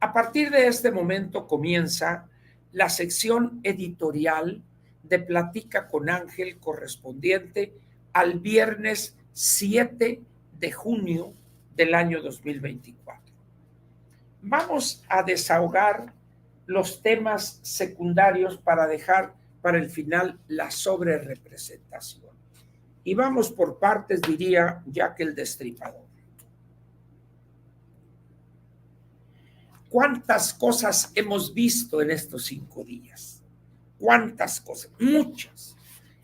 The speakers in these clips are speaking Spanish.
A partir de este momento comienza la sección editorial de Platica con Ángel correspondiente al viernes 7 de junio del año 2024. Vamos a desahogar los temas secundarios para dejar para el final la sobrerepresentación. Y vamos por partes, diría Jack el Destripador. ¿Cuántas cosas hemos visto en estos 5 días? ¿Cuántas cosas? Muchas.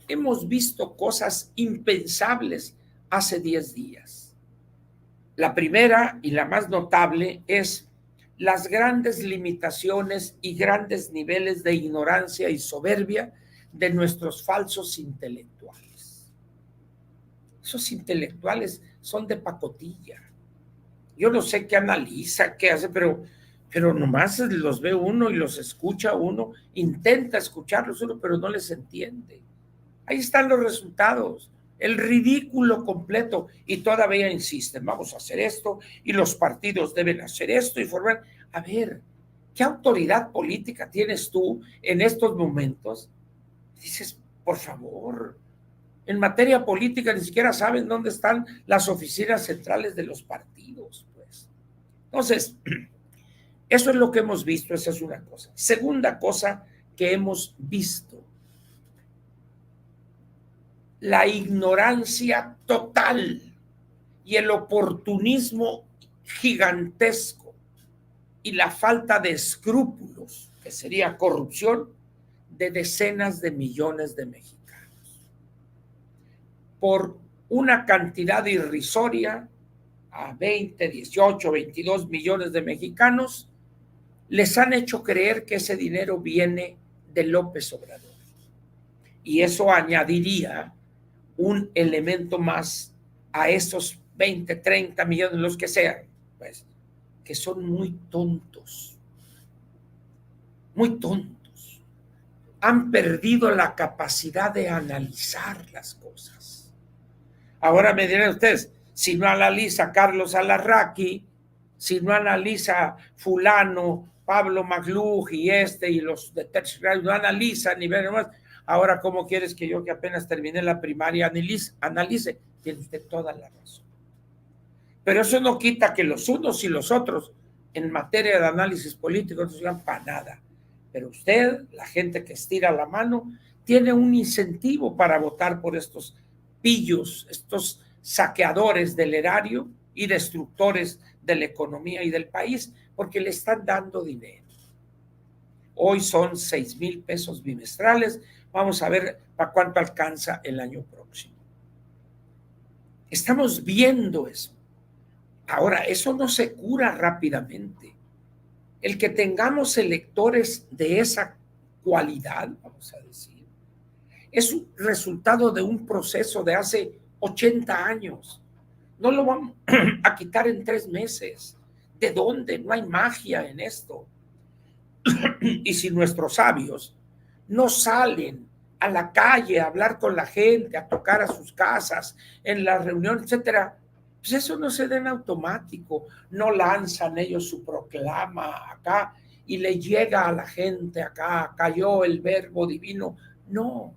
Hemos visto cosas impensables hace 10 días. La primera y la más notable es las grandes limitaciones y grandes niveles de ignorancia y soberbia de nuestros falsos intelectuales. Esos intelectuales son de pacotilla. Yo no sé qué analiza, qué hace, pero nomás los ve uno y los escucha uno, intenta escucharlos uno, pero no les entiende. Ahí están los resultados, el ridículo completo, y todavía insisten, vamos a hacer esto, y los partidos deben hacer esto, y formar. A ver, ¿qué autoridad política tienes tú en estos momentos? Dices, por favor, en materia política ni siquiera saben dónde están las oficinas centrales de los partidos, pues. Entonces, eso es lo que hemos visto, esa es una cosa. Segunda cosa que hemos visto, la ignorancia total y el oportunismo gigantesco y la falta de escrúpulos, que sería corrupción, de decenas de millones de mexicanos. Por una cantidad irrisoria, a 20, 18, 22 millones de mexicanos, les han hecho creer que ese dinero viene de López Obrador. Y eso añadiría un elemento más a esos 20, 30 millones, los que sean, pues, que son muy tontos. Muy tontos. Han perdido la capacidad de analizar las cosas. Ahora me dirán ustedes, si no analiza Carlos Alarraqui, si no analiza fulano, Pablo Magluf y los de tercer grado, no analizan ni ven más. Ahora, ¿cómo quieres que yo, que apenas terminé la primaria, analice? Tiene usted toda la razón. Pero eso no quita que los unos y los otros, en materia de análisis político, no sirvan para nada. Pero usted, la gente que estira la mano, tiene un incentivo para votar por estos pillos, estos saqueadores del erario y destructores de la economía y del país, porque le están dando dinero. Hoy son 6,000 pesos bimestrales. Vamos a ver para cuánto alcanza el año próximo. Estamos viendo eso. Ahora, eso no se cura rápidamente. El que tengamos electores de esa cualidad, vamos a decir, es un resultado de un proceso de hace 80 años. No lo vamos a quitar en 3 meses. ¿De dónde? No hay magia en esto. Y si nuestros sabios no salen a la calle a hablar con la gente, a tocar a sus casas, en la reunión, etcétera, pues eso no se da en automático. No lanzan ellos su proclama acá y le llega a la gente acá, cayó el verbo divino. No,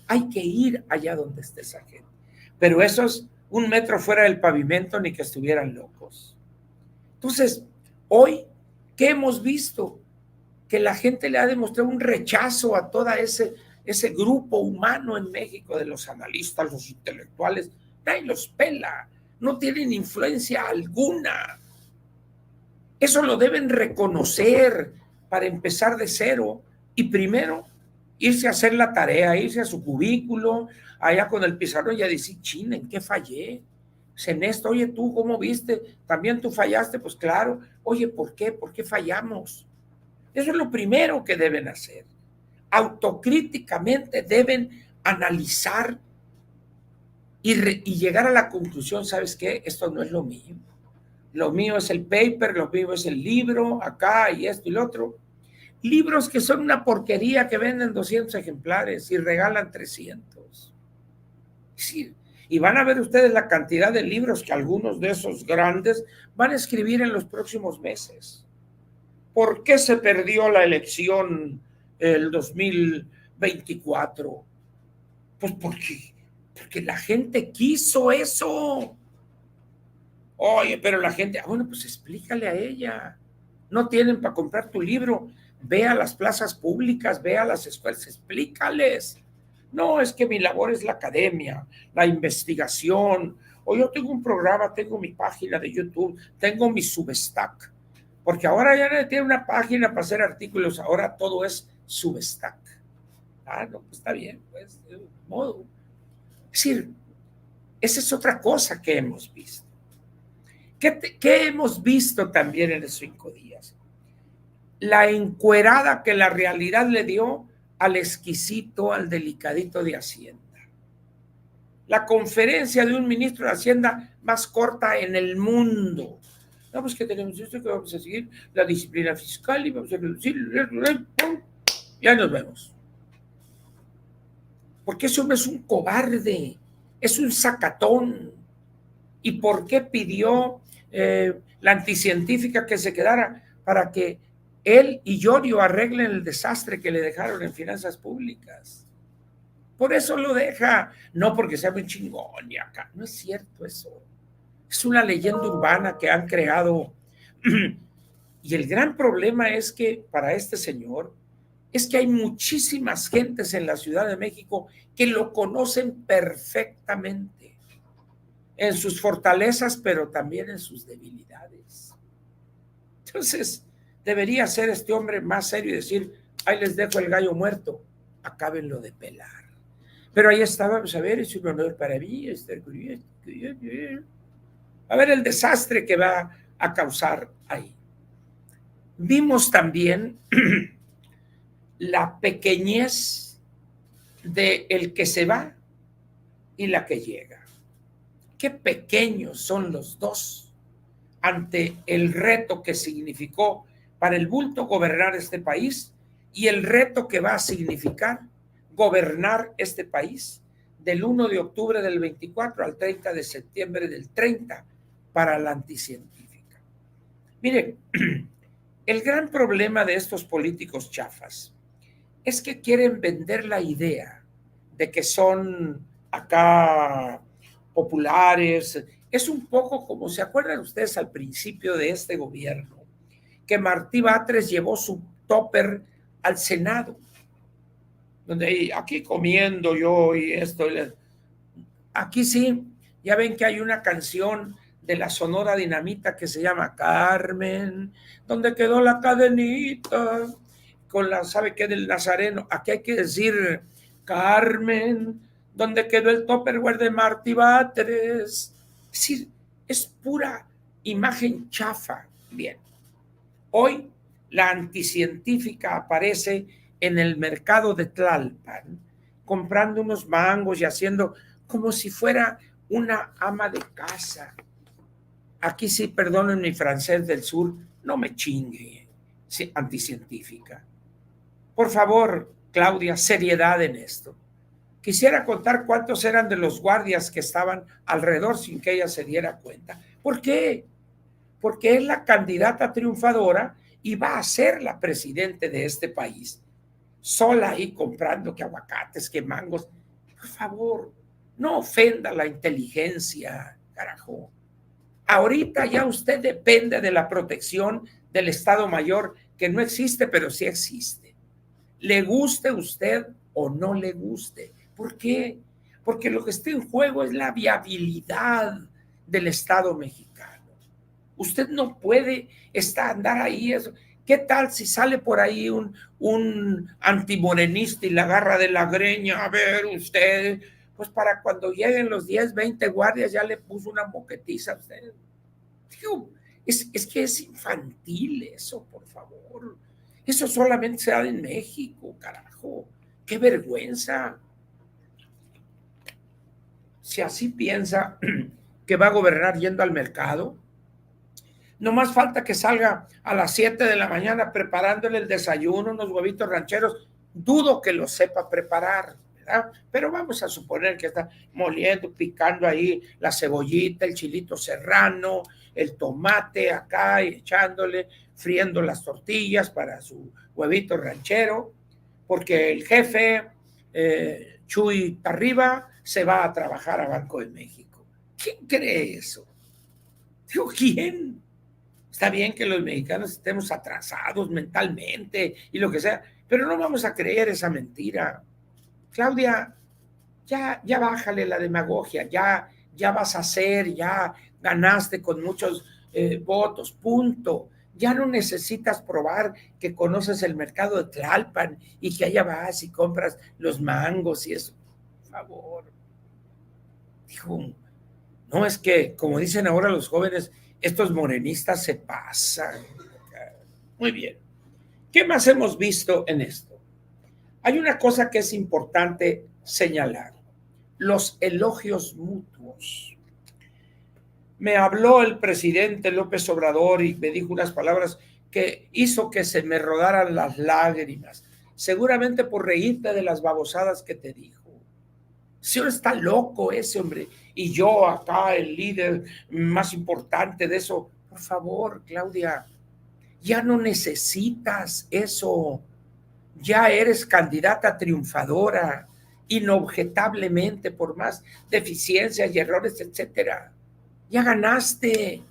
hay que ir allá donde esté esa gente. Pero esos 1 metro fuera del pavimento, ni que estuvieran locos. Entonces, hoy, ¿qué hemos visto? Que la gente le ha demostrado un rechazo a todo ese grupo humano en México, de los analistas, los intelectuales. Nadie los pela, no tienen influencia alguna. Eso lo deben reconocer para empezar de cero y primero irse a hacer la tarea, irse a su cubículo, allá con el pizarrón y a decir, chin, ¿en qué fallé? En esto, oye, ¿tú cómo viste? ¿También tú fallaste? Pues claro. Oye, ¿por qué? ¿Por qué fallamos? Eso es lo primero que deben hacer. Autocríticamente deben analizar y llegar a la conclusión, ¿sabes qué? Esto no es lo mío. Lo mío es el paper, lo mío es el libro, acá y esto y lo otro. Libros que son una porquería, que venden 200 ejemplares y regalan 300. Sí, y van a ver ustedes la cantidad de libros que algunos de esos grandes van a escribir en los próximos meses. ¿Por qué se perdió la elección el 2024? Pues porque la gente quiso eso. Oye, pero la gente, bueno, pues explícale a ella. No tienen para comprar tu libro. Ve a las plazas públicas, ve a las escuelas, explícales. No, es que mi labor es la academia, la investigación. O yo tengo un programa, tengo mi página de YouTube, tengo mi Substack. Porque ahora ya nadie tiene una página para hacer artículos, ahora todo es Substack. Ah, no, pues está bien, pues, de modo. Es decir, esa es otra cosa que hemos visto. ¿Qué hemos visto también en esos 5 días? La encuerada que la realidad le dio al exquisito, al delicadito de Hacienda. La conferencia de un ministro de Hacienda más corta en el mundo. No, pues que tenemos esto, que vamos a seguir la disciplina fiscal y vamos a reducir. Ya nos vemos. Porque eso no es un cobarde, es un sacatón. ¿Y por qué pidió la anticientífica que se quedara? Para que él y Llorio arreglen el desastre que le dejaron en finanzas públicas. Por eso lo deja, no porque sea muy chingón y acá. No es cierto eso. Es una leyenda urbana que han creado. Y el gran problema es que para este señor es que hay muchísimas gentes en la Ciudad de México que lo conocen perfectamente en sus fortalezas, pero también en sus debilidades. Entonces, debería ser este hombre más serio y decir, ahí les dejo el gallo muerto, acábenlo de pelar. Pero ahí estaba, pues a ver, es un honor para mí, a ver el desastre que va a causar ahí. Vimos también la pequeñez de el que se va y la que llega. Qué pequeños son los dos ante el reto que significó para el bulto gobernar este país y el reto que va a significar gobernar este país del 1 de octubre del 24 al 30 de septiembre del 30 para la anticientífica. Miren, el gran problema de estos políticos chafas es que quieren vender la idea de que son acá populares. Es un poco como, ¿se acuerdan ustedes al principio de este gobierno? Que Martí Batres llevó su topper al Senado, donde aquí comiendo yo y esto. Aquí sí, ya ven que hay una canción de la Sonora Dinamita que se llama Carmen, donde quedó la cadenita con la, ¿sabe qué? Del Nazareno. Aquí hay que decir Carmen, donde quedó el topperware de Martí Batres. Es decir, es pura imagen chafa. Bien, hoy la anticientífica aparece en el mercado de Tlalpan, comprando unos mangos y haciendo como si fuera una ama de casa. Aquí sí, perdonen mi francés del sur, no me chingue, sí, anticientífica. Por favor, Claudia, seriedad en esto. Quisiera contar cuántos eran de los guardias que estaban alrededor sin que ella se diera cuenta. ¿Por qué? Porque es la candidata triunfadora y va a ser la presidente de este país. Sola ahí comprando que aguacates, que mangos. Por favor, no ofenda la inteligencia, carajo. Ahorita ya usted depende de la protección del Estado Mayor, que no existe, pero sí existe. Le guste a usted o no le guste. ¿Por qué? Porque lo que está en juego es la viabilidad del Estado mexicano. Usted no puede andar ahí. ¿Qué tal si sale por ahí un antimorenista y la agarra de la greña? A ver, usted, pues para cuando lleguen los 10, 20 guardias ya le puso una moquetiza a usted. Digo, es que es infantil eso, por favor. Eso solamente se da en México, carajo. ¡Qué vergüenza! Si así piensa que va a gobernar yendo al mercado, no más falta que salga a las 7 de la mañana preparándole el desayuno, unos huevitos rancheros. Dudo que lo sepa preparar, ¿verdad? Pero vamos a suponer que está moliendo, picando ahí la cebollita, el chilito serrano, el tomate acá y echándole friendo las tortillas para su huevito ranchero, porque el jefe Chuy Tarriba se va a trabajar a Banco de México. ¿Quién cree eso? Digo, ¿quién? Está bien que los mexicanos estemos atrasados mentalmente y lo que sea, pero no vamos a creer esa mentira. Claudia, ya bájale la demagogia, ya vas a hacer, ya ganaste con muchos votos, punto. Ya no necesitas probar que conoces el mercado de Tlalpan y que allá vas y compras los mangos y eso. Por favor. Dijo, no, es que, como dicen ahora los jóvenes, estos morenistas se pasan. Muy bien. ¿Qué más hemos visto en esto? Hay una cosa que es importante señalar: los elogios mutuos. Me habló el presidente López Obrador y me dijo unas palabras que hizo que se me rodaran las lágrimas, seguramente por reírte de las babosadas que te dijo. Ese hombre está loco, ese hombre. Y yo acá, el líder más importante de eso. Por favor, Claudia, ya no necesitas eso. Ya eres candidata triunfadora, inobjetablemente, por más deficiencias y errores, etcétera. Ya ganaste.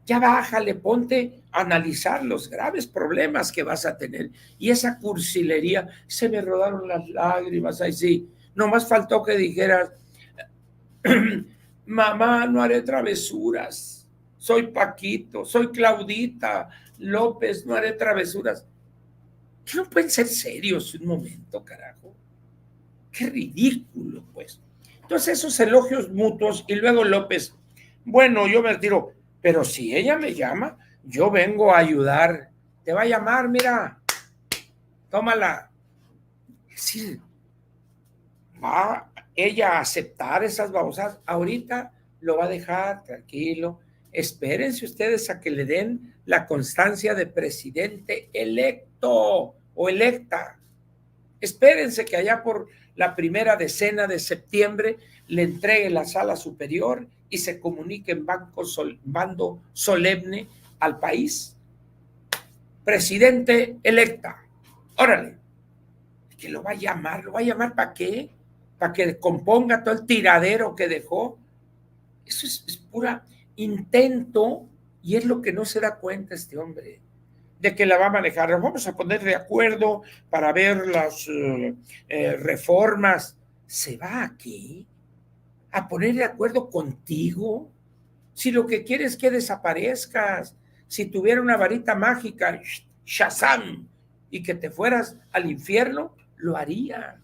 Ya bájale, ponte a analizar los graves problemas que vas a tener. Y esa cursilería, se me rodaron las lágrimas, ahí sí. Nomás faltó que dijeras, mamá, no haré travesuras. Soy Paquito, soy Claudita López, no haré travesuras. ¿Qué no pueden ser serios un momento, carajo? Qué ridículo, pues. Entonces, esos elogios mutuos, y luego López, bueno, yo me retiro, pero si ella me llama, yo vengo a ayudar. Te va a llamar, mira, tómala. Es decir, va ella a aceptar esas babosadas. Ahorita lo va a dejar tranquilo. Espérense ustedes a que le den la constancia de presidente electo o electa. Espérense que allá por la primera decena de septiembre le entregue la sala superior y se comunique en bando solemne al país. Presidente electa. Órale. ¿Que lo va a llamar para qué? Para que componga todo el tiradero que dejó. Eso es pura intento, y es lo que no se da cuenta este hombre, de que la va a manejar. Vamos a poner de acuerdo para ver las reformas. ¿Se va aquí a poner de acuerdo contigo? Si lo que quieres es que desaparezcas, si tuviera una varita mágica, Shazam, y que te fueras al infierno, lo haría.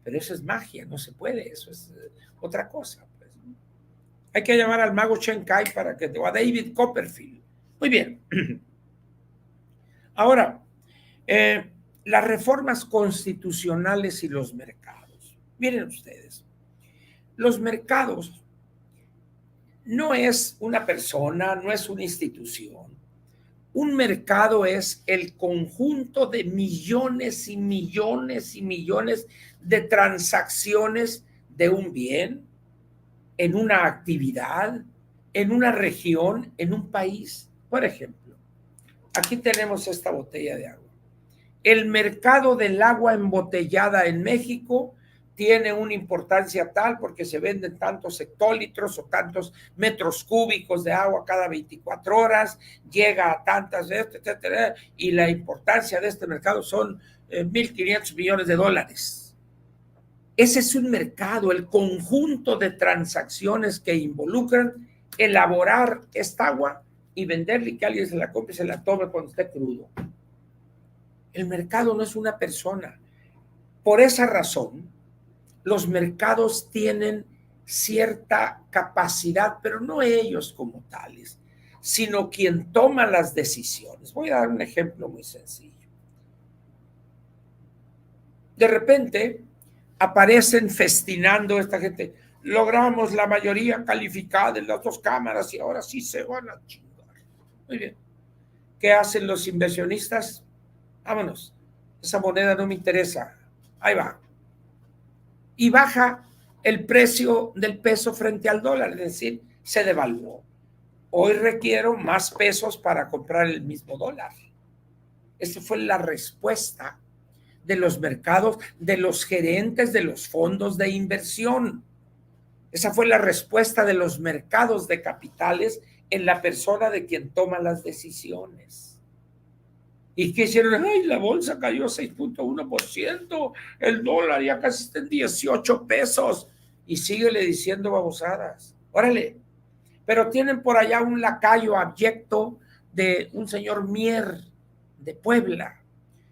Pero eso es magia, no se puede, eso es otra cosa. Pues. Hay que llamar al mago Chen Kai para que te, o a David Copperfield. Muy bien. Ahora, las reformas constitucionales y los mercados. Miren ustedes, los mercados no es una persona, no es una institución. Un mercado es el conjunto de millones y millones y millones de transacciones de un bien, en una actividad, en una región, en un país. Por ejemplo, aquí tenemos esta botella de agua. El mercado del agua embotellada en México tiene una importancia tal porque se venden tantos hectolitros o tantos metros cúbicos de agua cada 24 horas, llega a tantas, etcétera, y la importancia de este mercado son 1.500 millones de dólares. Ese es un mercado, el conjunto de transacciones que involucran elaborar esta agua y venderle, y que alguien se la compre y se la tome cuando esté crudo. El mercado no es una persona. Por esa razón, los mercados tienen cierta capacidad, pero no ellos como tales, sino quien toma las decisiones. Voy a dar un ejemplo muy sencillo. De repente aparecen festinando esta gente. Logramos la mayoría calificada en las dos cámaras y ahora sí se van a chingar. Muy bien. ¿Qué hacen los inversionistas? Vámonos. Esa moneda no me interesa. Ahí va. Y baja el precio del peso frente al dólar, es decir, se devaluó. Hoy requiero más pesos para comprar el mismo dólar. Esa fue la respuesta de los mercados, de los gerentes de los fondos de inversión. Esa fue la respuesta de los mercados de capitales en la persona de quien toma las decisiones. ¿Y qué hicieron? ¡Ay, la bolsa cayó 6.1%! El dólar ya casi está en 18 pesos. Y síguele diciendo babosadas. Órale. Pero tienen por allá un lacayo abyecto de un señor Mier de Puebla.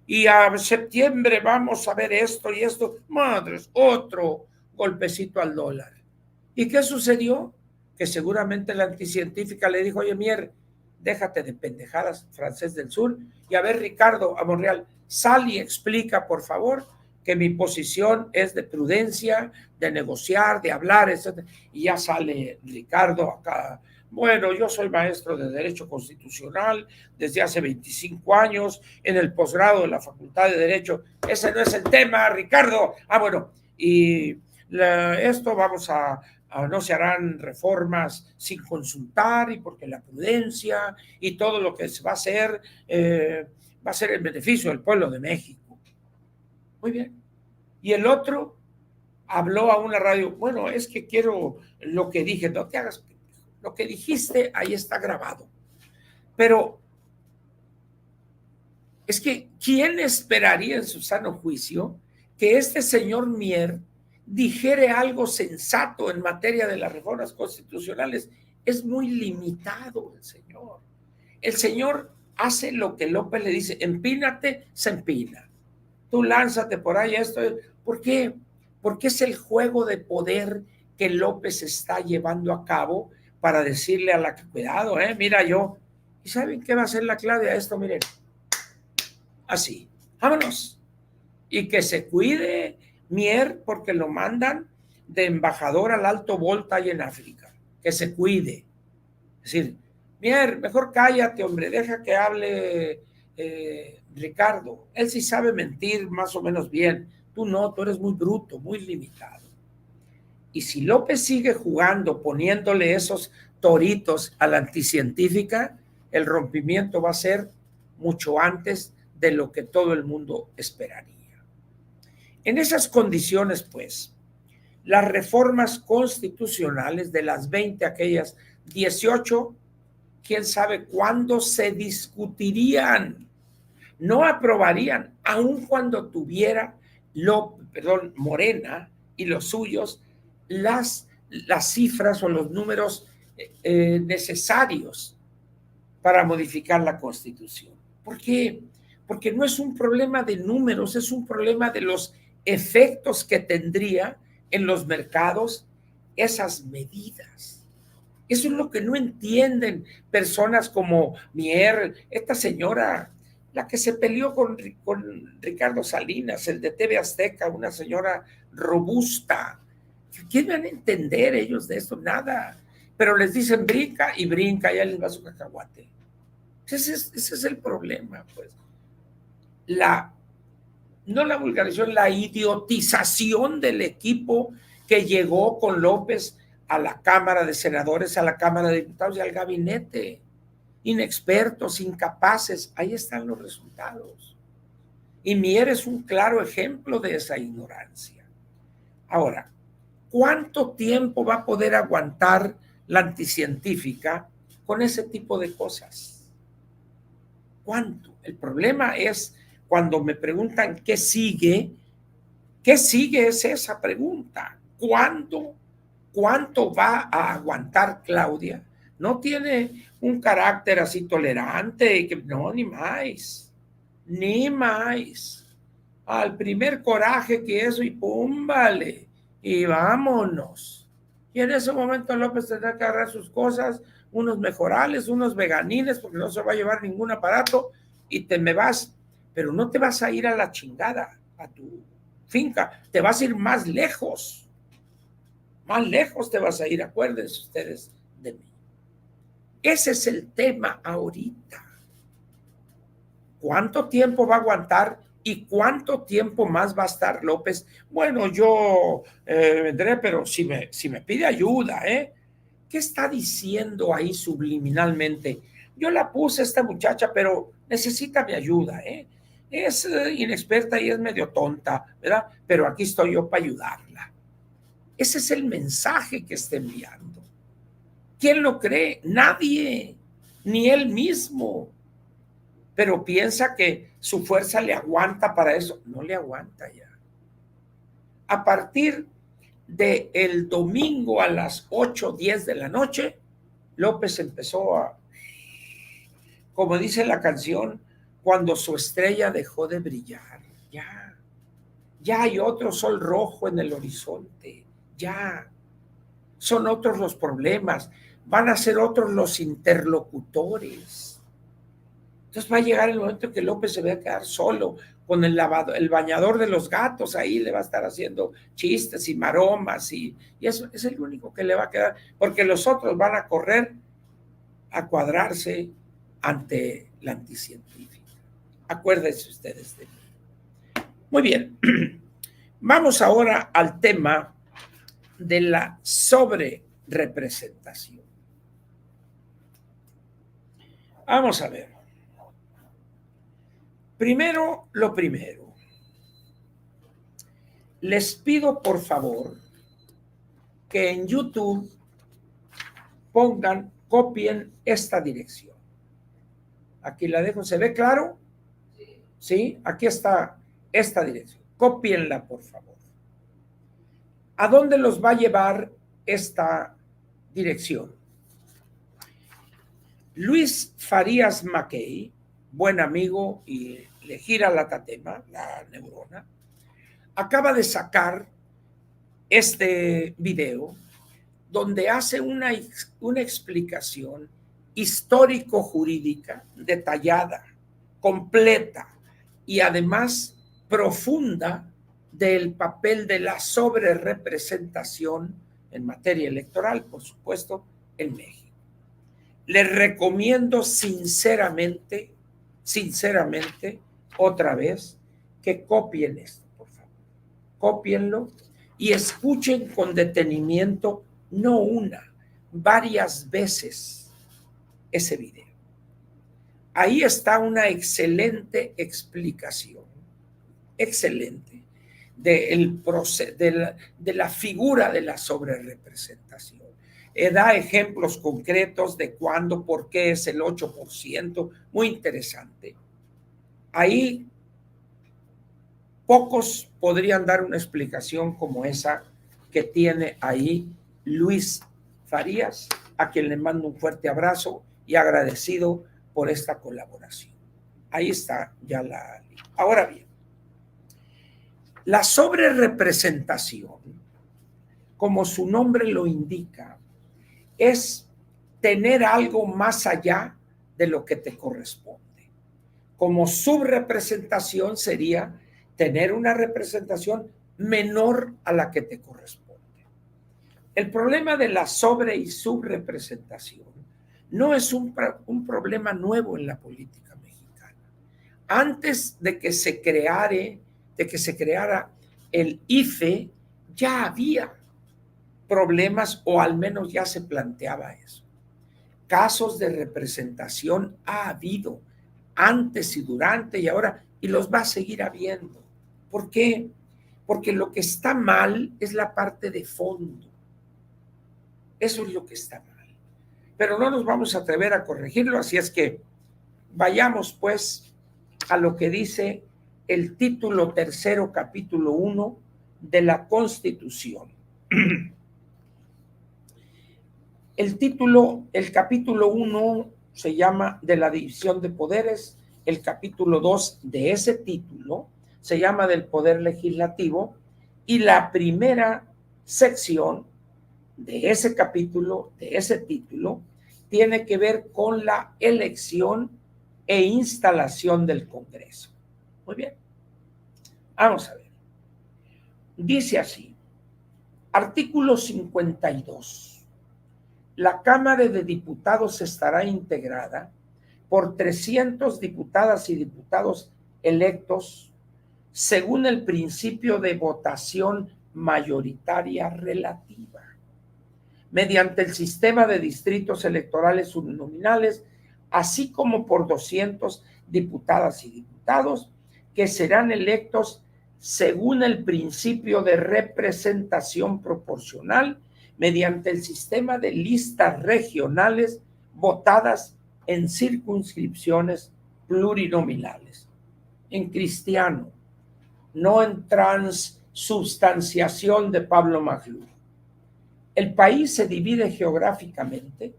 Y a septiembre vamos a ver esto y esto. Madres, otro golpecito al dólar. ¿Y qué sucedió? Que seguramente la anticientífica le dijo, oye, Mier, déjate de pendejadas, francés del sur. Y a ver, Ricardo, a Monreal, sal y explica, por favor, que mi posición es de prudencia, de negociar, de hablar, etc. Y ya sale Ricardo acá. Bueno, yo soy maestro de Derecho Constitucional desde hace 25 años en el posgrado de la Facultad de Derecho. Ese no es el tema, Ricardo. Bueno, y esto vamos a no se harán reformas sin consultar y porque la prudencia y todo lo que se va a hacer en beneficio del pueblo de México. Muy bien. Y el otro habló a una radio, bueno, es que quiero lo que dije, no te hagas, lo que dijiste ahí está grabado. Pero es que ¿quién esperaría en su sano juicio que este señor Mier dijere algo sensato en materia de las reformas constitucionales? Es muy limitado el señor. El señor hace lo que López le dice, empínate, se empina. Tú lánzate por ahí, esto. ¿Por qué? Porque es el juego de poder que López está llevando a cabo para decirle a la que, cuidado, mira yo. ¿Y saben qué va a hacer la clave a esto? Miren, así, vámonos. Y que se cuide Mier porque lo mandan de embajador al Alto Volta y en África. Que se cuide. Es decir, Mier, mejor cállate, hombre, deja que hable Ricardo. Él sí sabe mentir más o menos bien. Tú no, tú eres muy bruto, muy limitado. Y si López sigue jugando, poniéndole esos toritos a la anticientífica, el rompimiento va a ser mucho antes de lo que todo el mundo esperaría. En esas condiciones, pues, las reformas constitucionales de las 20, aquellas 18, quién sabe cuándo se discutirían, no aprobarían, aun cuando tuviera Morena y los suyos las cifras o los números necesarios para modificar la Constitución. ¿Por qué? Porque no es un problema de números, es un problema de los efectos que tendría en los mercados esas medidas. Eso es lo que no entienden personas como Mier, esta señora, la que se peleó con Ricardo Salinas, el de TV Azteca, una señora robusta. ¿Qué van a entender ellos de esto? Nada. Pero les dicen brinca y brinca, ya les va su cacahuate. Ese es el problema, pues. No la vulgarización, la idiotización del equipo que llegó con López a la Cámara de Senadores, a la Cámara de Diputados y al gabinete. Inexpertos, incapaces, ahí están los resultados. Y Mier es un claro ejemplo de esa ignorancia. Ahora, ¿cuánto tiempo va a poder aguantar la anticientífica con ese tipo de cosas? ¿Cuánto? El problema es cuando me preguntan qué sigue es esa pregunta. ¿Cuánto va a aguantar Claudia? No tiene un carácter así tolerante, no, ni más. Al primer coraje que eso y pum, vale, y vámonos. Y en ese momento López tendrá que agarrar sus cosas, unos mejorales, unos veganines, porque no se va a llevar ningún aparato, y te me vas, pero no te vas a ir a la chingada, a tu finca, te vas a ir más lejos te vas a ir, acuérdense ustedes de mí. Ese es el tema ahorita. ¿Cuánto tiempo va a aguantar y cuánto tiempo más va a estar López? Bueno, yo vendré, pero si me pide ayuda, ¿Qué está diciendo ahí subliminalmente? Yo la puse a esta muchacha, pero necesita mi ayuda, ¿eh? Es inexperta y es medio tonta, ¿verdad? Pero aquí estoy yo para ayudarla. Ese es el mensaje que está enviando. ¿Quién lo cree? Nadie, ni él mismo. Pero piensa que su fuerza le aguanta para eso. No le aguanta ya. A partir del domingo a las 8:10 de la noche, López empezó a, como dice la canción, cuando su estrella dejó de brillar. Ya hay otro sol rojo en el horizonte. Ya son otros los problemas. Van a ser otros los interlocutores. Entonces va a llegar el momento que López se va a quedar solo con el bañador de los gatos, ahí le va a estar haciendo chistes y maromas y eso es el único que le va a quedar, porque los otros van a correr a cuadrarse ante la anticientífica. Acuérdense ustedes de mí. Muy bien, vamos ahora al tema de la sobrerepresentación. Vamos a ver. Primero, lo primero. Les pido por favor que en YouTube copien esta dirección. Aquí la dejo, ¿se ve claro? Sí, aquí está esta dirección. Cópienla, por favor. ¿A dónde los va a llevar esta dirección? Luis Farías Mackey, buen amigo y le gira la tatema, la neurona, acaba de sacar este video donde hace una explicación histórico-jurídica detallada, completa y además profunda del papel de la sobrerepresentación en materia electoral, por supuesto, en México. Les recomiendo sinceramente, otra vez, que copien esto, por favor. Cópienlo y escuchen con detenimiento, no una, varias veces ese video. Ahí está una excelente explicación, excelente, de la figura de la sobrerepresentación. Da ejemplos concretos de cuándo, por qué es el 8%, muy interesante. Ahí pocos podrían dar una explicación como esa que tiene ahí Luis Farías, a quien le mando un fuerte abrazo y agradecido por esta colaboración. Ahí está ya la... Ahora bien, la sobrerepresentación, como su nombre lo indica, es tener algo más allá de lo que te corresponde. Como subrepresentación sería tener una representación menor a la que te corresponde. El problema de la sobre y subrepresentación no es un problema nuevo en la política mexicana. Antes de que se creara el IFE, ya había problemas o al menos ya se planteaba eso. Casos de representación ha habido antes y durante y ahora, y los va a seguir habiendo. ¿Por qué? Porque lo que está mal es la parte de fondo. Eso es lo que está mal. Pero no nos vamos a atrever a corregirlo, así es que vayamos pues a lo que dice el título 3, capítulo 1 de la Constitución. El capítulo 1 se llama de la división de poderes, el capítulo 2 de ese título se llama del poder legislativo y la primera sección de ese capítulo, de ese título, tiene que ver con la elección e instalación del Congreso. Muy bien, vamos a ver. Dice así, artículo 52. La Cámara de Diputados estará integrada por 300 diputadas y diputados electos según el principio de votación mayoritaria relativa. mediante el sistema de distritos electorales uninominales, así como por 200 diputadas y diputados que serán electos según el principio de representación proporcional mediante el sistema de listas regionales votadas en circunscripciones plurinominales. En cristiano, no en transubstanciación de Pablo McLuhan. El país se divide geográficamente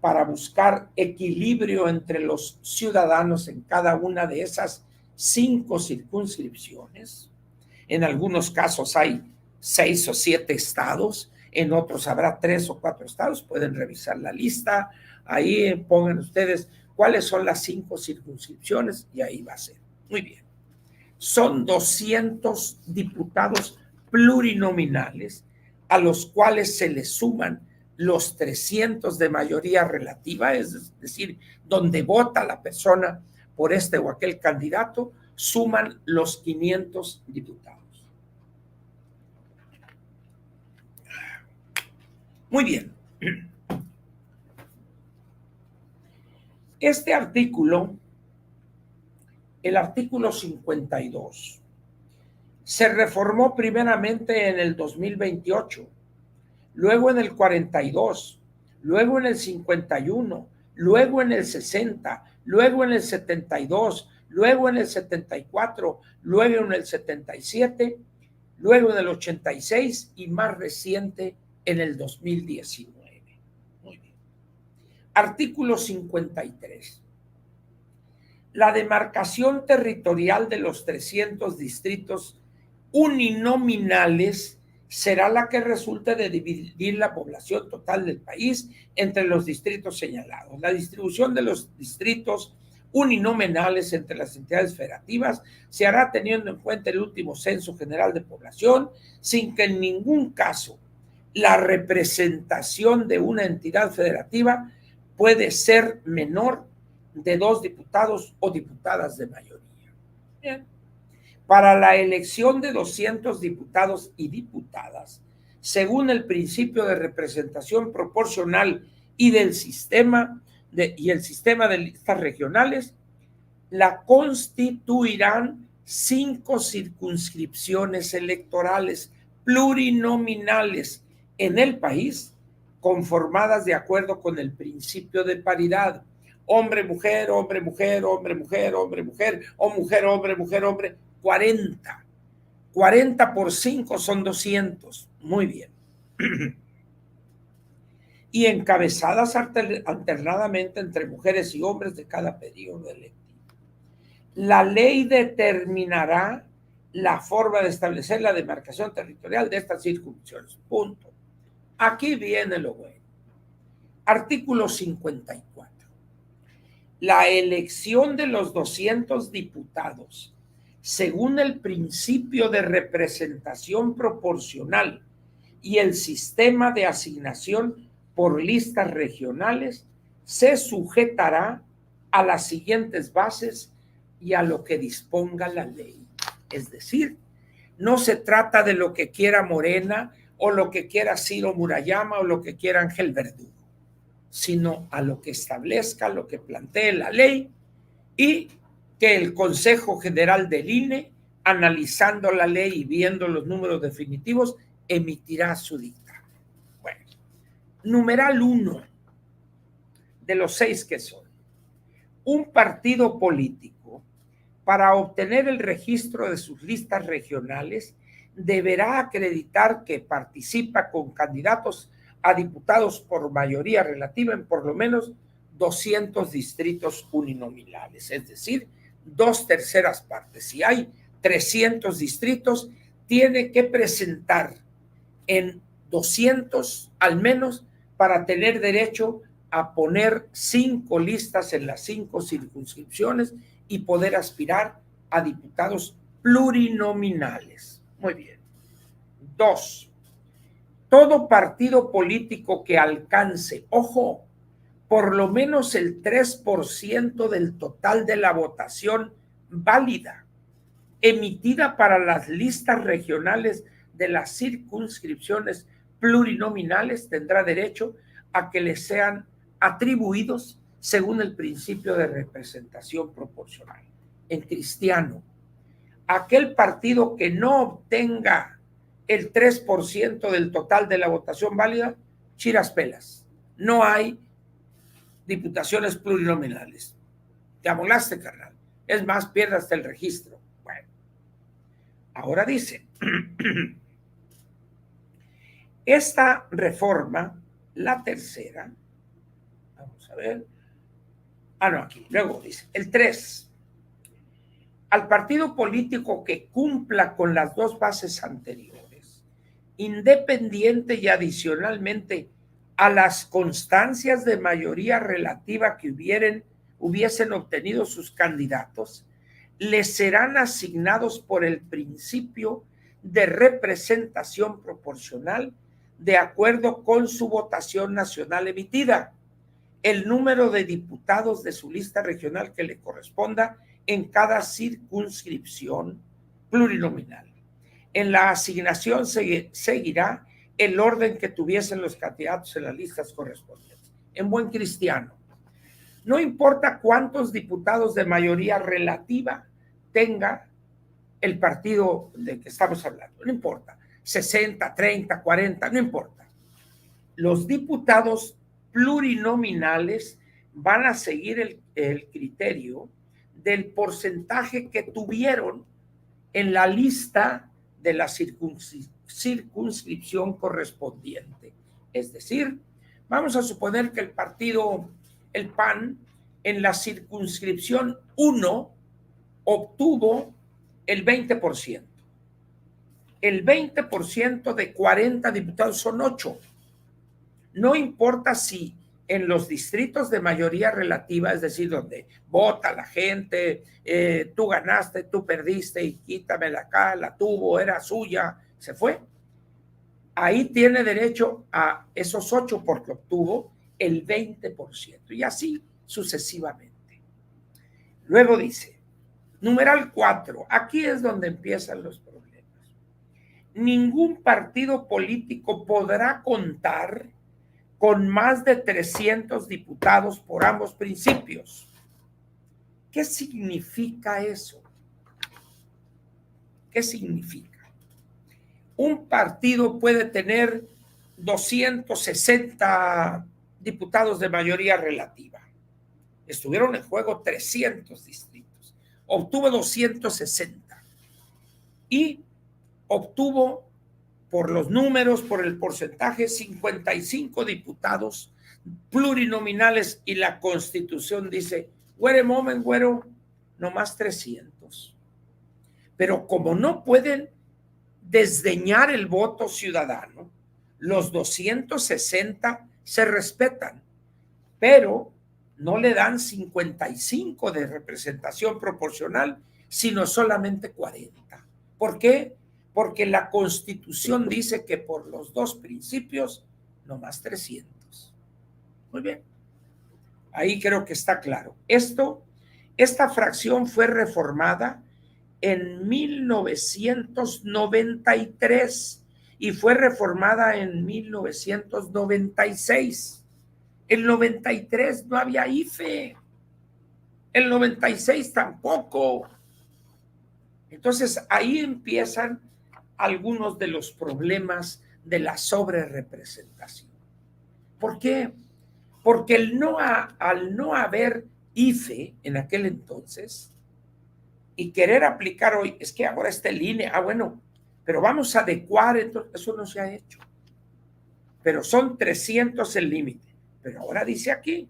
para buscar equilibrio entre los ciudadanos en cada una de esas 5 circunscripciones. En algunos casos hay 6 o 7 estados, en otros habrá 3 o 4 estados, pueden revisar la lista, ahí pongan ustedes cuáles son las 5 circunscripciones y ahí va a ser. Muy bien. Son 200 diputados plurinominales a los cuales se les suman los 300 de mayoría relativa, es decir, donde vota la persona por este o aquel candidato, suman los 500 diputados. Muy bien. Este artículo, el artículo 52, se reformó primeramente en el 2028, luego en el 42, luego en el 51, luego en el 60, luego en el 72, luego en el 74, luego en el 77, luego en el 86 y más reciente en el 2019. Muy bien. Artículo 53. La demarcación territorial de los 300 distritos uninominales será la que resulte de dividir la población total del país entre los distritos señalados. La distribución de los distritos uninominales entre las entidades federativas se hará teniendo en cuenta el último censo general de población, sin que en ningún caso la representación de una entidad federativa puede ser menor de 2 diputados o diputadas de mayoría. Bien. Para la elección de 200 diputados y diputadas, según el principio de representación proporcional y el sistema de listas regionales, la constituirán 5 circunscripciones electorales plurinominales en el país, conformadas de acuerdo con el principio de paridad. Hombre, mujer, hombre, mujer, hombre, mujer, hombre, mujer, o mujer, hombre, mujer, hombre. 40. 40 por 5 son 200. Muy bien. Y encabezadas alternadamente entre mujeres y hombres de cada periodo electivo. La ley determinará la forma de establecer la demarcación territorial de estas circunscripciones. Punto. Aquí viene lo bueno. Artículo 54. La elección de los 200 diputados según el principio de representación proporcional y el sistema de asignación por listas regionales se sujetará a las siguientes bases y a lo que disponga la ley. Es decir, no se trata de lo que quiera Morena o lo que quiera Ciro Murayama o lo que quiera Ángel Verdugo, sino a lo que establezca, lo que plantee la ley y que el Consejo General del INE, analizando la ley y viendo los números definitivos, emitirá su dictamen. Bueno, numeral 1 de los 6 que son. Un partido político, para obtener el registro de sus listas regionales, deberá acreditar que participa con candidatos a diputados por mayoría relativa en por lo menos 200 distritos uninominales, es decir, 2/3 partes. Si hay 300 distritos, tiene que presentar en 200 al menos para tener derecho a poner 5 listas en las 5 circunscripciones y poder aspirar a diputados plurinominales. Muy bien. 2. Todo partido político que alcance, ojo, por lo menos el 3% del total de la votación válida emitida para las listas regionales de las circunscripciones plurinominales tendrá derecho a que le sean atribuidos según el principio de representación proporcional. En cristiano, aquel partido que no obtenga el 3% del total de la votación válida, chiras pelas. No hay diputaciones plurinominales. Te amolaste, carnal. Es más, pierdas hasta el registro. Bueno, ahora dice, esta reforma, la tercera, vamos a ver, no, aquí, luego dice, el 3, al partido político que cumpla con las dos bases anteriores, independiente y adicionalmente a las constancias de mayoría relativa que hubiesen obtenido sus candidatos, les serán asignados por el principio de representación proporcional de acuerdo con su votación nacional emitida, el número de diputados de su lista regional que le corresponda en cada circunscripción plurinominal. En la asignación seguirá el orden que tuviesen los candidatos en las listas correspondientes. En buen cristiano, no importa cuántos diputados de mayoría relativa tenga el partido de que estamos hablando, no importa, 60, 30, 40, no importa. Los diputados plurinominales van a seguir el criterio del porcentaje que tuvieron en la lista de la circunscripción correspondiente. Es decir, vamos a suponer que el PAN, en la circunscripción 1 obtuvo el 20%. El 20% de 40 diputados son 8. No importa si en los distritos de mayoría relativa, es decir, donde vota la gente, tú ganaste, tú perdiste y quítamela acá, la tuvo, era suya, se fue. Ahí tiene derecho a esos 8 porque obtuvo el 20% y así sucesivamente. Luego dice, numeral 4, aquí es donde empiezan los problemas. Ningún partido político podrá contar con más de 300 diputados por ambos principios. ¿Qué significa eso? ¿Qué significa? Un partido puede tener 260 diputados de mayoría relativa. Estuvieron en juego 300 distritos. Obtuvo 260 y obtuvo, por los números, por el porcentaje, 55 diputados plurinominales y la Constitución dice, wait a moment, güero, nomás 300. Pero como no pueden desdeñar el voto ciudadano, los 260 se respetan, pero no le dan 55 de representación proporcional, sino solamente 40. ¿Por qué? Porque la Constitución dice que por los dos principios, nomás 300. Muy bien. Ahí creo que está claro. Esta fracción fue reformada en 1993 y fue reformada en 1996. El 93 no había IFE. El 96 tampoco. Entonces ahí empiezan algunos de los problemas de la sobrerepresentación. ¿Por qué? Porque al no haber IFE en aquel entonces y querer aplicar hoy, es que ahora está el INE, bueno, pero vamos a adecuar, entonces eso no se ha hecho. Pero son 300 el límite. Pero ahora dice aquí,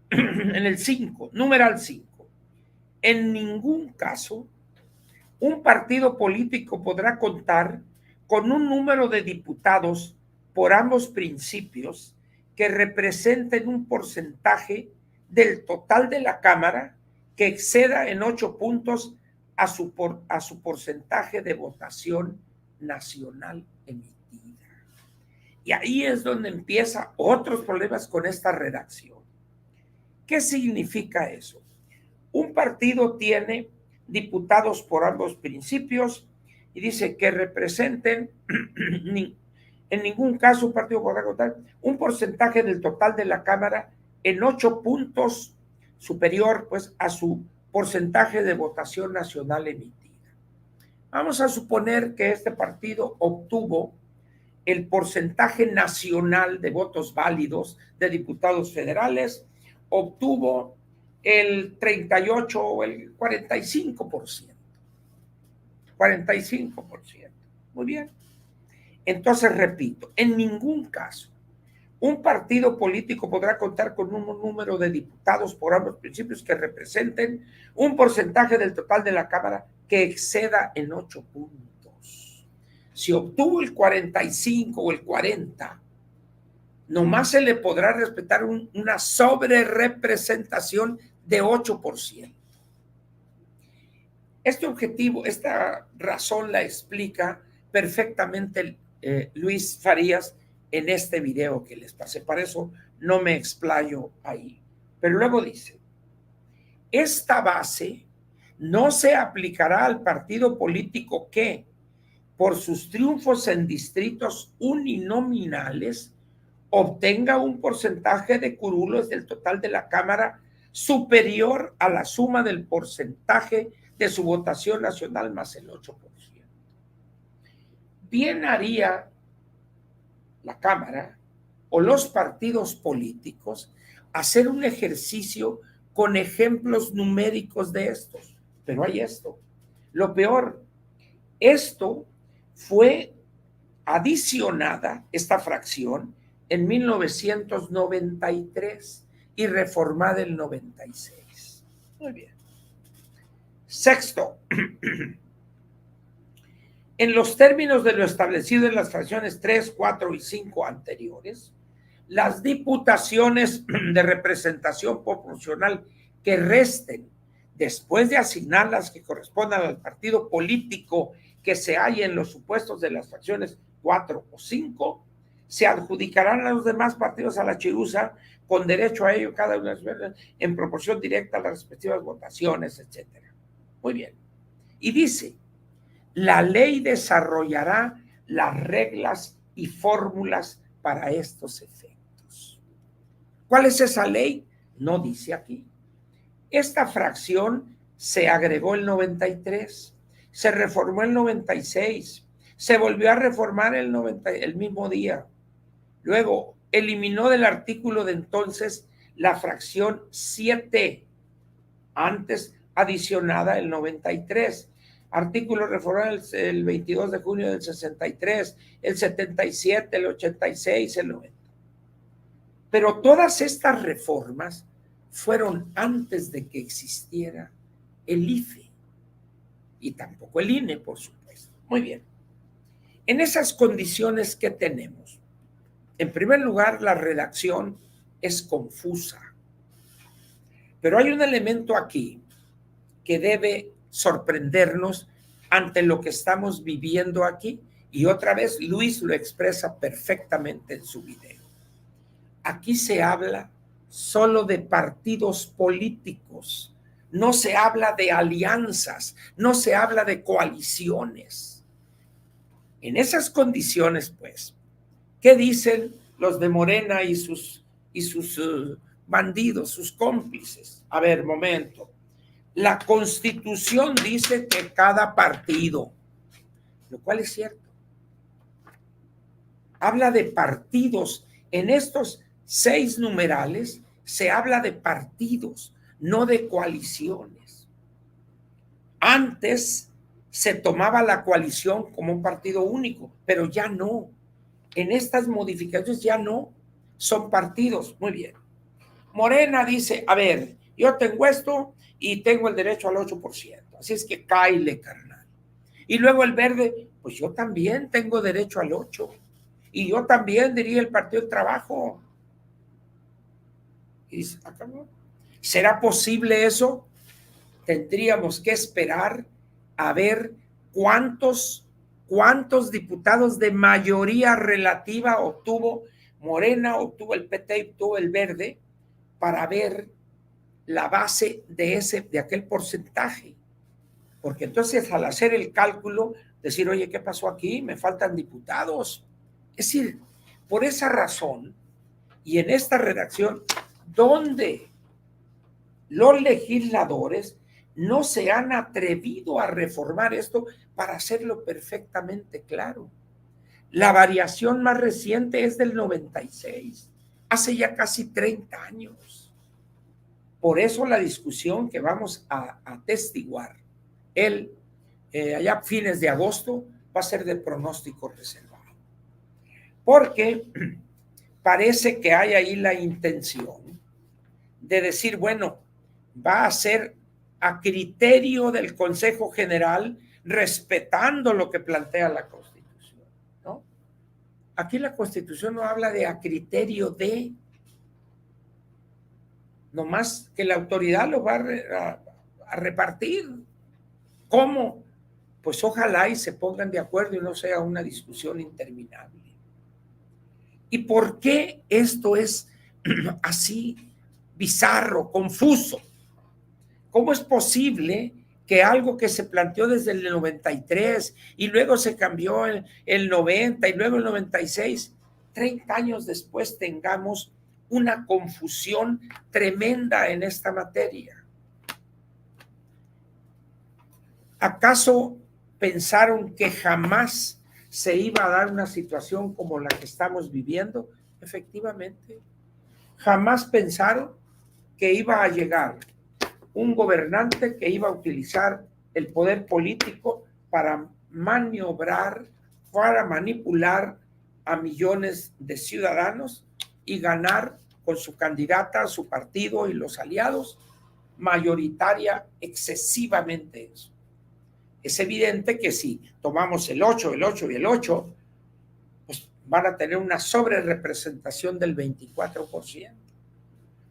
en el 5, numeral 5, en ningún caso un partido político podrá contar con un número de diputados por ambos principios que representen un porcentaje del total de la Cámara que exceda en 8 puntos a su porcentaje de votación nacional emitida. Y ahí es donde empiezan otros problemas con esta redacción. ¿Qué significa eso? Un partido tiene diputados por ambos principios y dice que representen En ningún caso un partido podrá contar un porcentaje del total de la Cámara en 8 puntos superior pues a su porcentaje de votación nacional emitida. Vamos a suponer que este partido obtuvo el porcentaje nacional de votos válidos de diputados federales, obtuvo el 38 o el 45%. 45%. Muy bien. Entonces, repito, en ningún caso un partido político podrá contar con un número de diputados por ambos principios que representen un porcentaje del total de la Cámara que exceda en 8 puntos. Si obtuvo el 45 o el 40, nomás se le podrá respetar una sobrerepresentación de 8%. Este objetivo, esta razón la explica perfectamente Luis Farías en este video que les pasé. Para eso no me explayo ahí. Pero luego dice, esta base no se aplicará al partido político que, por sus triunfos en distritos uninominales, obtenga un porcentaje de curules del total de la Cámara superior a la suma del porcentaje de su votación nacional más el 8%. Bien haría la Cámara o los partidos políticos hacer un ejercicio con ejemplos numéricos de estos. Pero hay esto. Lo peor, esto fue adicionada, esta fracción, en 1993 y reformada en 96. Muy bien. Sexto, en los términos de lo establecido en las fracciones 3, 4 y 5 anteriores, las diputaciones de representación proporcional que resten después de asignar las que correspondan al partido político que se halle en los supuestos de las fracciones 4 o 5, se adjudicarán a los demás partidos a la chiruza con derecho a ello cada una en proporción directa a las respectivas votaciones, etc. Muy bien. Y dice, la ley desarrollará las reglas y fórmulas para estos efectos. ¿Cuál es esa ley? No dice aquí. Esta fracción se agregó el 93, se reformó el 96, se volvió a reformar el mismo día. Luego eliminó del artículo de entonces la fracción 7, antes adicionada el 93. Artículo reformado el 22 de junio del 63, el 77, el 86, el 90. Pero todas estas reformas fueron antes de que existiera el IFE y tampoco el INE, por supuesto. Muy bien. En esas condiciones que tenemos, en primer lugar, la redacción es confusa. Pero hay un elemento aquí que debe sorprendernos ante lo que estamos viviendo aquí, y otra vez Luis lo expresa perfectamente en su video. Aquí se habla solo de partidos políticos, no se habla de alianzas, no se habla de coaliciones. En esas condiciones, pues, ¿qué dicen los de Morena y sus bandidos, sus cómplices? A ver, momento. La Constitución dice que cada partido, lo cual es cierto, habla de partidos. En estos 6 numerales se habla de partidos, no de coaliciones. Antes se tomaba la coalición como un partido único, pero ya no. En estas modificaciones ya no, son partidos. Muy bien. Morena dice, a ver, yo tengo esto y tengo el derecho al 8%, así es que cáele, carnal. Y luego el Verde, pues yo también tengo derecho al 8%, y yo también diría el Partido del Trabajo. Y dice, ¿será posible eso? Tendríamos que esperar a ver cuántos diputados de mayoría relativa obtuvo Morena, obtuvo el PT, obtuvo el Verde, para ver la base de aquel porcentaje. Porque entonces al hacer el cálculo, decir, oye, ¿qué pasó aquí? Me faltan diputados. Es decir, por esa razón, y en esta redacción, donde los legisladores no se han atrevido a reformar esto para hacerlo perfectamente claro. La variación más reciente es del 96, hace ya casi 30 años. Por eso la discusión que vamos a atestiguar allá a fines de agosto va a ser de pronóstico reservado. Porque parece que hay ahí la intención de decir, bueno, va a ser a criterio del Consejo General, respetando lo que plantea la Constitución, ¿no? Aquí la Constitución no habla de a criterio de, nomás que la autoridad lo va a repartir. ¿Cómo? Pues ojalá y se pongan de acuerdo y no sea una discusión interminable. ¿Y por qué esto es así bizarro, confuso? ¿Cómo es posible que algo que se planteó desde el 93 y luego se cambió el 90 y luego el 96, 30 años después tengamos una confusión tremenda en esta materia? ¿Acaso pensaron que jamás se iba a dar una situación como la que estamos viviendo? Efectivamente, jamás pensaron que iba a llegar un gobernante que iba a utilizar el poder político para maniobrar, para manipular a millones de ciudadanos y ganar con su candidata, su partido y los aliados mayoritaria excesivamente eso. Es evidente que si tomamos el 8 y el 8, pues van a tener una sobrerepresentación del 24%,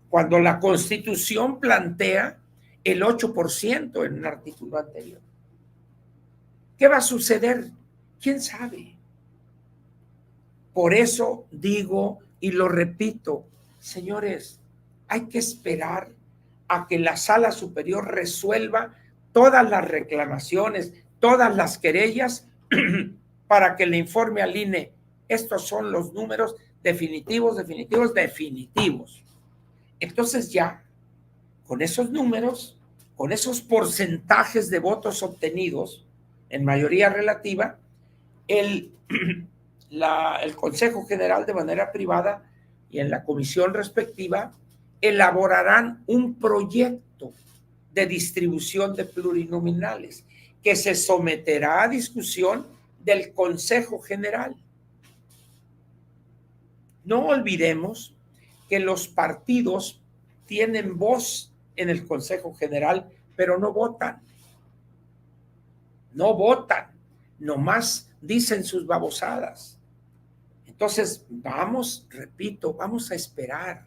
cuando la Constitución plantea el 8% en un artículo anterior. ¿Qué va a suceder? ¿Quién sabe? Por eso digo y lo repito, señores, hay que esperar a que la Sala Superior resuelva todas las reclamaciones, todas las querellas, para que le informe al INE, estos son los números definitivos. Entonces ya, con esos números, con esos porcentajes de votos obtenidos en mayoría relativa, el Consejo General de manera privada y en la comisión respectiva elaborarán un proyecto de distribución de plurinominales que se someterá a discusión del Consejo General. No olvidemos que los partidos tienen voz en el Consejo General, pero no votan. No votan, nomás dicen sus babosadas. Entonces, repito, vamos a esperar.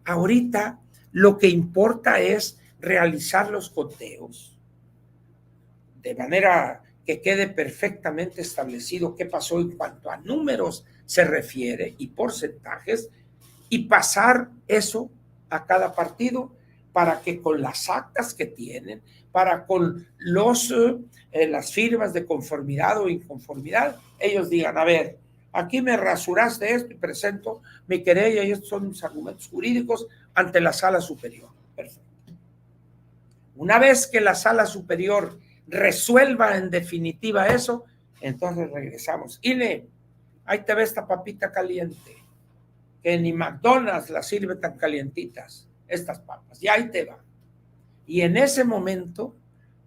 Ahorita lo que importa es realizar los conteos de manera que quede perfectamente establecido qué pasó en cuanto a números se refiere y porcentajes, y pasar eso a cada partido para que con las actas que tienen, para con las firmas de conformidad o inconformidad, ellos digan, a ver, aquí me rasuraste esto y presento mi querella y estos son mis argumentos jurídicos ante la Sala Superior. Perfecto. Una vez que la Sala Superior resuelva en definitiva eso, entonces regresamos. INE, ahí te ve esta papita caliente, que ni McDonald's las sirve tan calientitas, estas papas, y ahí te va. Y en ese momento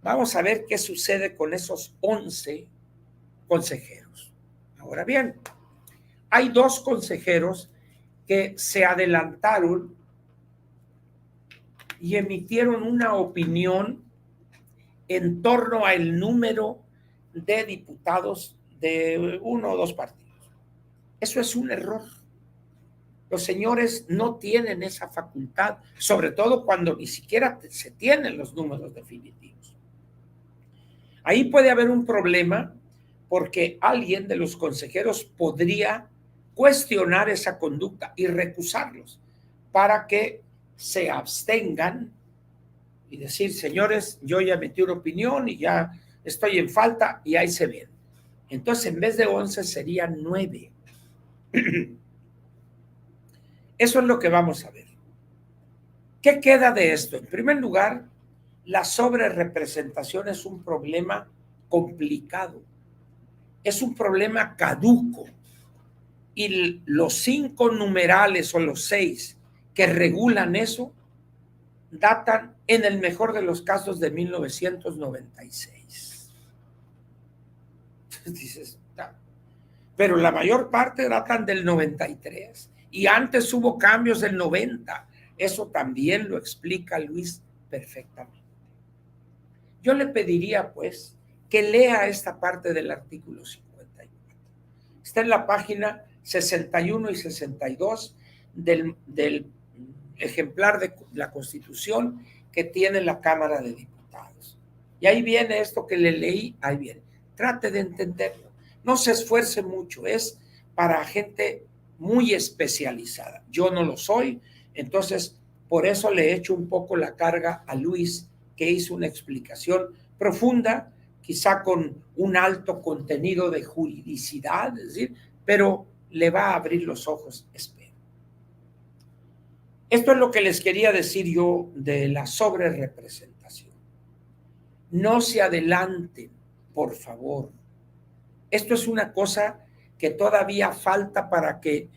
vamos a ver qué sucede con esos 11 consejeros. Ahora bien, hay 2 consejeros que se adelantaron y emitieron una opinión en torno al número de diputados de 1 o 2 partidos. Eso es un error. Los señores no tienen esa facultad, sobre todo cuando ni siquiera se tienen los números definitivos. Ahí puede haber un problema porque alguien de los consejeros podría cuestionar esa conducta y recusarlos para que se abstengan y decir, señores, yo ya emití una opinión y ya estoy en falta y ahí se ven. Entonces, en vez de 11 serían 9. Eso es lo que vamos a ver. ¿Qué queda de esto? En primer lugar, la sobrerepresentación es un problema complicado, es un problema caduco, y los 5 numerales o los 6 que regulan eso datan, en el mejor de los casos, de 1996. Dices, pero la mayor parte datan del 93 y antes hubo cambios del 90. Eso también lo explica Luis perfectamente. Yo le pediría, pues, que lea esta parte del artículo 54. Está en la página 61 y 62 del ejemplar de la Constitución que tiene la Cámara de Diputados. Y ahí viene esto que le leí, ahí viene. Trate de entenderlo. No se esfuerce mucho, es para gente muy especializada. Yo no lo soy, entonces por eso le echo un poco la carga a Luis, que hizo una explicación profunda, quizá con un alto contenido de juridicidad, es decir, pero le va a abrir los ojos, espero. Esto es lo que les quería decir yo de la sobrerepresentación. No se adelanten, por favor. Esto es una cosa que todavía falta para que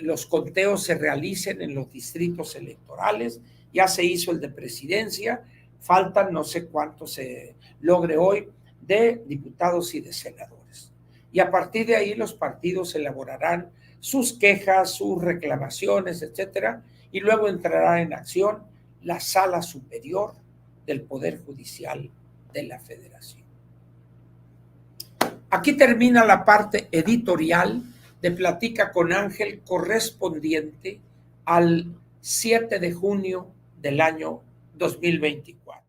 los conteos se realicen en los distritos electorales. Ya se hizo el de presidencia, faltan no sé cuánto se logre hoy de diputados y de senadores. Y a partir de ahí los partidos elaborarán sus quejas, sus reclamaciones, etcétera, y luego entrará en acción la Sala Superior del Poder Judicial de la Federación. Aquí termina la parte editorial de Platica con Ángel, correspondiente al 7 de junio del año 2024.